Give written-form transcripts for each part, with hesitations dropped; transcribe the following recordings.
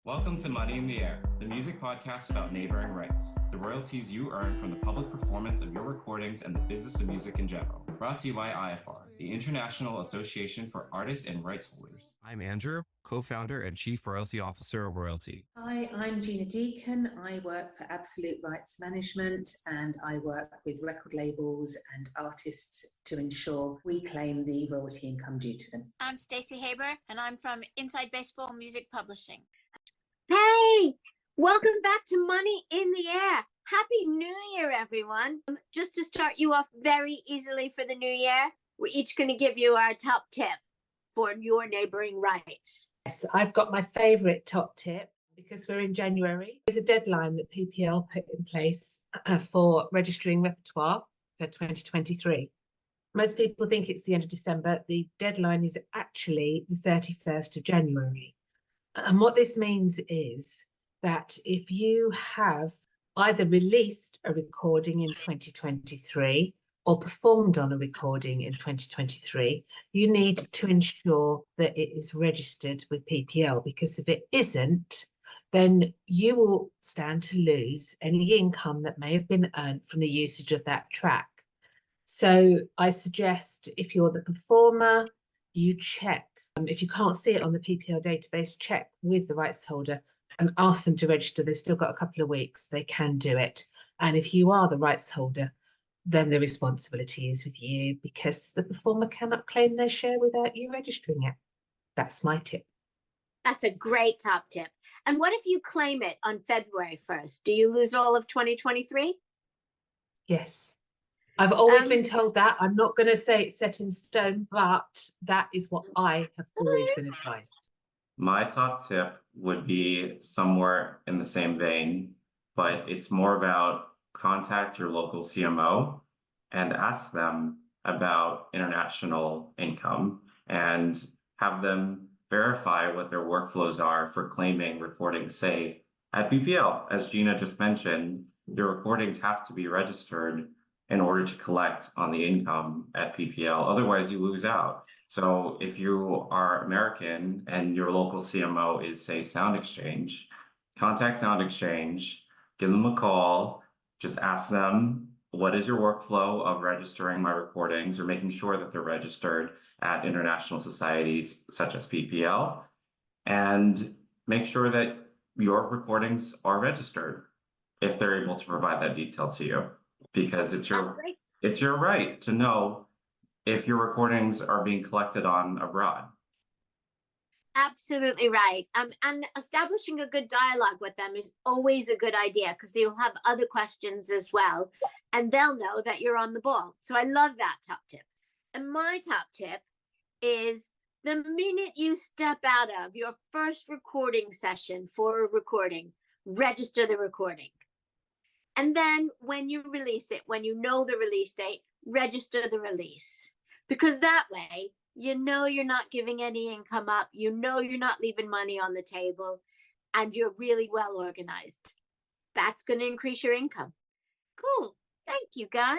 Welcome to Money in the Air, the music podcast about neighboring rights, the royalties you earn from the public performance of your recordings and the business of music in general. Brought to you by IFR, the International Association for Artists and Rights Holders. I'm Andrew, co-founder and chief royalty officer of Royalty. Hi, I'm Gina Deacon. I work for Absolute Rights Management and I work with record labels and artists to ensure we claim the royalty income due to them. I'm Stacey Haber and I'm from Inside Baseball Music Publishing. Hey, welcome back to Money in the Air. Happy New Year, everyone. Just to start you off very easily for the new year, we're each going to give you our top tip for your neighboring rights. Yes, I've got my favourite top tip because we're in January. There's a deadline that PPL put in place for registering repertoire for 2023. Most people think it's the end of December. The deadline is actually the 31st of January. And what this means is that if you have either released a recording in 2023 or performed on a recording in 2023, you need to ensure that it is registered with PPL, because if it isn't, then you will stand to lose any income that may have been earned from the usage of that track. So I suggest if you're the performer, you check. If you can't see it on the PPL database, check with the rights holder and ask them to register. They've still got a couple of weeks. They can do it. And if you are the rights holder, then the responsibility is with you, because the performer cannot claim their share without you registering it. That's my tip. That's a great top tip. And what if you claim it on February 1st? Do you lose all of 2023? Yes. I've always been told that. I'm not going to say it's set in stone, but that is what I have always been advised. My top tip would be somewhere in the same vein, but it's more about contact your local CMO and ask them about international income and have them verify what their workflows are for claiming recordings. Say at PPL, as Gina just mentioned, your recordings have to be registered in order to collect on the income at PPL. Otherwise, you lose out. So if you are American and your local CMO is, say, SoundExchange, contact SoundExchange, give them a call, just ask them, what is your workflow of registering my recordings or making sure that they're registered at international societies such as PPL, and make sure that your recordings are registered if they're able to provide that detail to you. Because it's your right to know if your recordings are being collected on abroad. Absolutely right. And establishing a good dialogue with them is always a good idea, because you'll have other questions as well, and they'll know that you're on the ball. So I love that top tip. And my top tip is, the minute you step out of your first recording session for a recording, register the recording. And then when you release it, when you know the release date, register the release. Because that way, you know you're not giving any income up, you know you're not leaving money on the table, and you're really well organized. That's going to increase your income. Cool. Thank you, guys.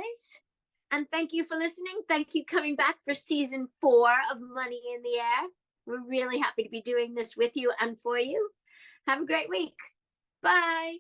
And thank you for listening. Thank you coming back for season 4 of Money in the Air. We're really happy to be doing this with you and for you. Have a great week. Bye.